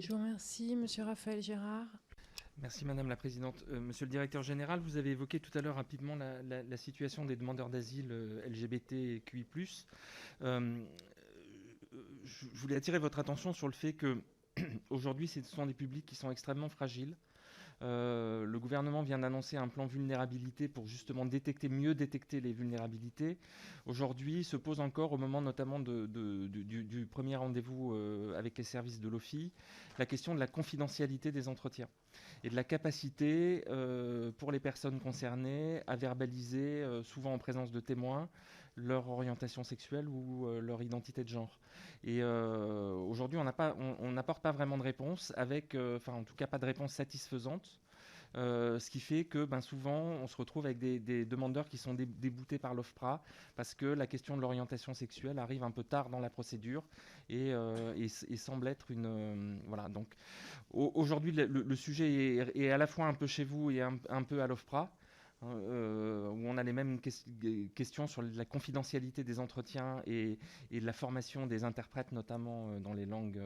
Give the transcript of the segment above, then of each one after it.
Je vous remercie, Monsieur Raphaël Gérard. Merci Madame la Présidente. Monsieur le Directeur Général, vous avez évoqué tout à l'heure rapidement la situation des demandeurs d'asile LGBTQI+. Euh, je voulais attirer votre attention sur le fait que aujourd'hui, ce sont des publics qui sont extrêmement fragiles. Le gouvernement vient d'annoncer un plan vulnérabilité pour justement mieux détecter les vulnérabilités. Aujourd'hui, se pose encore, au moment notamment du premier rendez-vous avec les services de l'OFII, la question de la confidentialité des entretiens et de la capacité pour les personnes concernées à verbaliser, souvent en présence de témoins, leur orientation sexuelle ou leur identité de genre. Et aujourd'hui, on n'apporte pas vraiment de réponse enfin en tout cas pas de réponse satisfaisante. Ce qui fait que souvent on se retrouve avec des demandeurs qui sont déboutés par l'OFPRA parce que la question de l'orientation sexuelle arrive un peu tard dans la procédure et semble être voilà. Donc aujourd'hui le sujet est à la fois un peu chez vous et un peu à l'OFPRA. Où on a les mêmes questions sur la confidentialité des entretiens et de la formation des interprètes, notamment dans les langues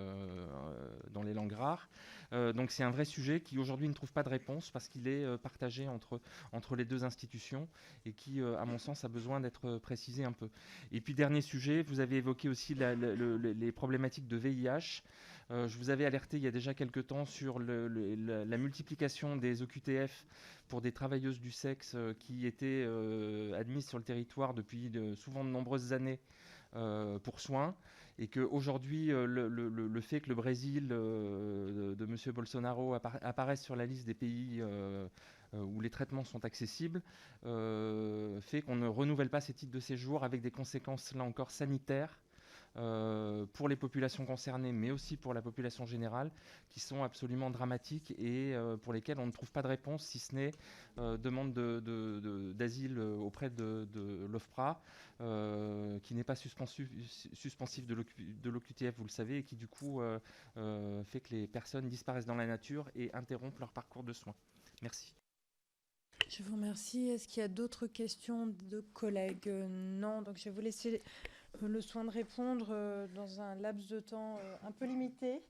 rares. Donc c'est un vrai sujet qui aujourd'hui ne trouve pas de réponse parce qu'il est partagé entre les deux institutions et qui, à mon sens, a besoin d'être précisé un peu. Et puis dernier sujet, vous avez évoqué aussi les problématiques de VIH. Je vous avais alerté il y a déjà quelques temps sur la multiplication des OQTF pour des travailleuses du sexe qui étaient admises sur le territoire depuis souvent de nombreuses années pour soins, et qu'aujourd'hui, le fait que le Brésil de M. Bolsonaro apparaisse sur la liste des pays où les traitements sont accessibles, fait qu'on ne renouvelle pas ces titres de séjour avec des conséquences, là encore, sanitaires pour les populations concernées, mais aussi pour la population générale, qui sont absolument dramatiques et pour lesquelles on ne trouve pas de réponse, si ce n'est demande d'asile auprès de l'OFPRA, qui n'est pas suspensif de l'OQTF, vous le savez, et qui du coup fait que les personnes disparaissent dans la nature et interrompent leur parcours de soins. Merci. Je vous remercie. Est-ce qu'il y a d'autres questions de collègues? Non, donc je vais vous laisser le soin de répondre dans un laps de temps un peu limité.